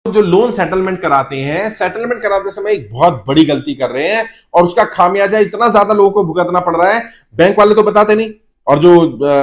जो loan settlement कराते हैं, सेटलमेंट कराते समय एक बहुत बड़ी गलती कर रहे हैं और उसका खामियाजा इतना ज्यादा लोगों को भुगतना पड़ रहा है। बैंक वाले तो बताते नहीं, और जो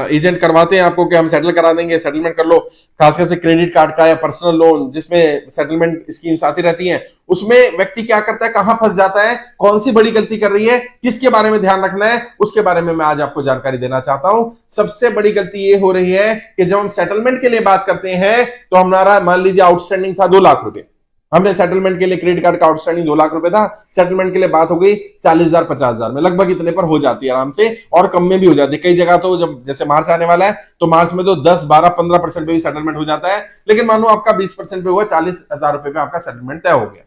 एजेंट करवाते हैं आपको कि हम सेटल करा देंगे, सेटलमेंट कर लो, खासकर से क्रेडिट कार्ड का या पर्सनल लोन जिसमें सेटलमेंट स्कीम्स आती रहती हैं, उसमें व्यक्ति क्या करता है, कहां फंस जाता है, कौन सी बड़ी गलती कर रही है, किसके बारे में ध्यान रखना है, उसके बारे में मैं आज आपको जानकारी देना चाहता हूं। सबसे बड़ी गलती ये हो रही है कि जब हम सेटलमेंट के लिए बात करते हैं तो हमारा मान लीजिए आउटस्टैंडिंग था 2 लाख रुपए, हमने सेटलमेंट के लिए क्रेडिट कार्ड का आउटस्टैंडिंग 2 लाख रुपए था, सेटलमेंट के लिए बात हो गई 40,000 50,000 में, लगभग इतने पर हो जाती है आराम से, और कम में भी हो जाती है। कई जगह तो जब जैसे मार्च आने वाला है तो मार्च में तो 10 12 15% पे भी सेटलमेंट हो जाता है, लेकिन मानो आपका 20% पे हुआ, 40,000 रुपए पे आपका सेटलमेंट तय हो गया।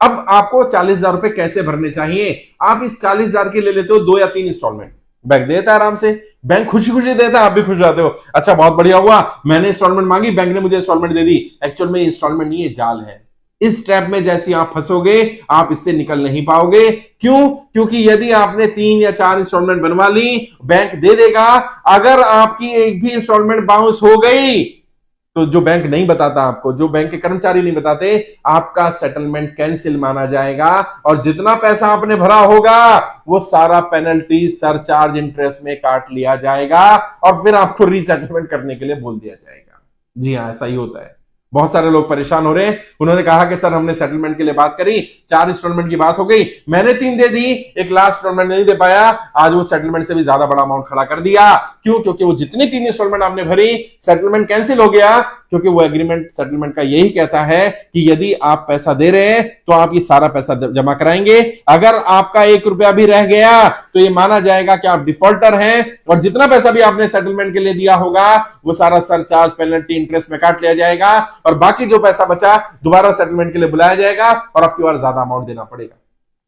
अब आपको 40,000 रुपए कैसे भरने चाहिए? आप इस 40,000 की ले लेते हो 2 या 3 इंस्टॉलमेंट, बैंक देता है आराम से, बैंक खुशी खुशी देता है, आप भी खुश जाते हो, अच्छा बहुत बढ़िया हुआ, मैंने इंस्टॉलमेंट मांगी, बैंक ने मुझे इंस्टॉलमेंट दे दी। एक्चुअल में इंस्टॉलमेंट नहीं, ये जाल है। इस ट्रैप में जैसे आप फंसोगे आप इससे निकल नहीं पाओगे। क्यों? क्योंकि यदि आपने 3 या 4 इंस्टॉलमेंट बनवा ली, बैंक दे देगा। अगर आपकी एक भी इंस्टॉलमेंट बाउंस हो गई तो जो बैंक नहीं बताता आपको, जो बैंक के कर्मचारी नहीं बताते, आपका सेटलमेंट कैंसिल माना जाएगा और जितना पैसा आपने भरा होगा वो सारा पेनल्टी, सरचार्ज, इंटरेस्ट में काट लिया जाएगा और फिर आपको रीसेटलमेंट करने के लिए बोल दिया जाएगा। जी हां, ऐसा ही होता है। बहुत सारे लोग परेशान हो रहे हैं। उन्होंने कहा कि सर हमने सेटलमेंट के लिए बात करी, 4 इंस्टॉलमेंट की बात हो गई, मैंने 3 दे दी, एक लास्ट इंस्टॉलमेंट नहीं दे पाया, आज वो सेटलमेंट से भी ज्यादा बड़ा अमाउंट खड़ा कर दिया। क्यों? क्योंकि वो जितनी 3 इंस्टॉलमेंट आपने भरी, सेटलमेंट कैंसिल हो गया, क्योंकि वो एग्रीमेंट सेटलमेंट का यही कहता है कि यदि आप पैसा दे रहे हैं तो आप ये सारा पैसा जमा कराएंगे। अगर आपका 1 रुपया भी रह गया तो ये माना जाएगा कि आप डिफॉल्टर हैं और जितना पैसा भी आपने सेटलमेंट के लिए दिया होगा वो सारा सरचार्ज, पेनल्टी, इंटरेस्ट में काट लिया जाएगा और बाकी जो पैसा बचा दोबारा सेटलमेंट के लिए बुलाया जाएगा और आपकी बार ज्यादा अमाउंट देना पड़ेगा।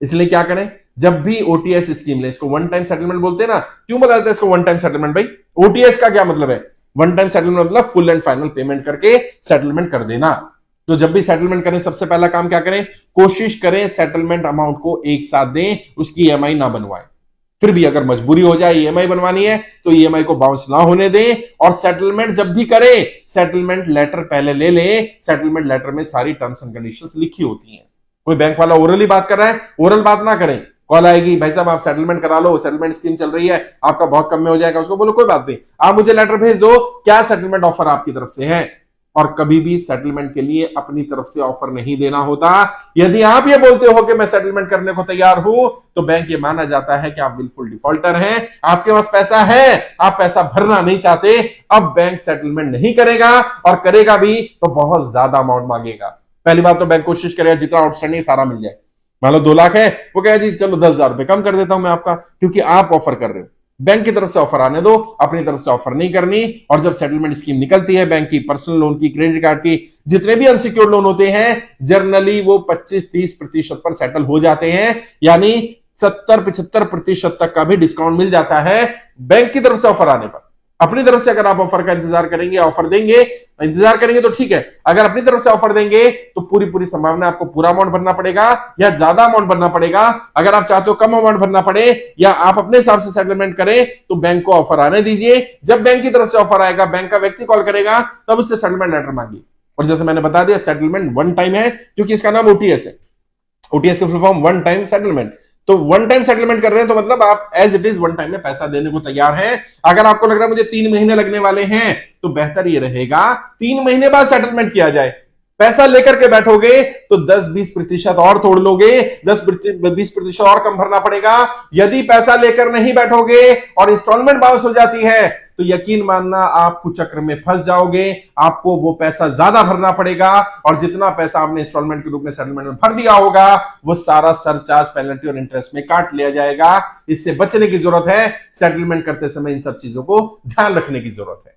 इसलिए क्या करें, जब भी ओटीएस स्कीम ले, इसको वन टाइम सेटलमेंट बोलते हैं ना। क्यों बोला जाता है इसको वन टाइम सेटलमेंट भाई? ओटीएस का क्या मतलब है? वन टाइम सेटलमेंट मतलब फुल एंड फाइनल पेमेंट करके सेटलमेंट कर देना। तो जब भी सेटलमेंट करें सबसे पहला काम क्या करें, कोशिश करें सेटलमेंट अमाउंट को एक साथ दें, उसकी ईएमआई ना बनवाएं। फिर भी अगर मजबूरी हो जाए ईएमआई बनवानी है तो ईएमआई को बाउंस ना होने दें और सेटलमेंट जब भी करें सेटलमेंट लेटर पहले ले लें। सेटलमेंट लेटर में सारी टर्म्स एंड कंडीशंस लिखी होती हैं। कोई बैंक वाला ओरली बात कर रहा है, ओरल बात ना करें। कॉल आएगी, भाई साहब आप सेटलमेंट करा लो, सेटलमेंट स्कीम चल रही है, आपका बहुत कम में हो जाएगा, उसको बोलो कोई बात नहीं, आप मुझे लेटर भेज दो, क्या सेटलमेंट ऑफर आपकी तरफ से है। और कभी भी सेटलमेंट के लिए अपनी तरफ से ऑफर नहीं देना होता। यदि आप ये बोलते हो कि मैं सेटलमेंट करने को तैयार हूं तो बैंक ये माना जाता है कि आप बिल्कुल डिफॉल्टर हैं, आपके पास पैसा है, आप पैसा भरना नहीं चाहते। अब बैंक सेटलमेंट नहीं करेगा और करेगा भी तो बहुत ज्यादा अमाउंट मांगेगा। पहली बात तो बैंक कोशिश करेगा जितना आउटस्टैंडिंग सारा मिल जाए। मान लो 2 लाख है, वो कहे जी चलो 10,000 रुपए कम कर देता हूं मैं आपका, क्योंकि आप ऑफर कर रहे हो। बैंक की तरफ से ऑफर आने दो, अपनी तरफ से ऑफर नहीं करनी। और जब सेटलमेंट स्कीम निकलती है बैंक की, पर्सनल लोन की, क्रेडिट कार्ड की, जितने भी अनसिक्योर्ड लोन होते हैं जनरली वो 25-30% पर सेटल हो जाते हैं, यानी 70-75% तक का भी डिस्काउंट मिल जाता है बैंक की तरफ से ऑफर आने पर। अपनी तरफ से अगर आप ऑफर का इंतजार करेंगे, ऑफर देंगे, इंतजार करेंगे तो ठीक है। अगर अपनी तरफ से ऑफर देंगे तो पूरी पूरी संभावना आपको पूरा अमाउंट भरना पड़ेगा या ज्यादा अमाउंट भरना पड़ेगा। अगर आप चाहते हो कम अमाउंट भरना पड़े या आप अपने हिसाब से सेटलमेंट करें तो बैंक को ऑफर आने दीजिए। जब बैंक की तरफ से ऑफर आएगा, बैंक का व्यक्ति कॉल करेगा, तब उससे सेटलमेंट लेटर मांगिए। और जैसे मैंने बता दिया सेटलमेंट वन टाइम है क्योंकि इसका नाम ओटीएस है। ओटीएस का full form one time settlement. तो वन टाइम सेटलमेंट कर रहे हैं तो मतलब आप as it is one time में पैसा देने को तैयार हैं। अगर आपको लग रहा है मुझे 3 महीने लगने वाले हैं तो बेहतर ये रहेगा 3 महीने बाद सेटलमेंट किया जाए। पैसा लेकर के बैठोगे तो 10-20% और तोड़ लोगे, 10-20% और कम भरना पड़ेगा। यदि पैसा लेकर नहीं बैठोगे और इंस्टॉलमेंट बाउंस हो जाती है तो यकीन मानना आप कुचक्र में फंस जाओगे। आपको वो पैसा ज्यादा भरना पड़ेगा और जितना पैसा आपने इंस्टॉलमेंट के रूप में सेटलमेंट में भर दिया होगा वो सारा सरचार्ज, पेनल्टी और इंटरेस्ट में काट लिया जाएगा। इससे बचने की जरूरत है। सेटलमेंट करते समय इन सब चीजों को ध्यान रखने की जरूरत है।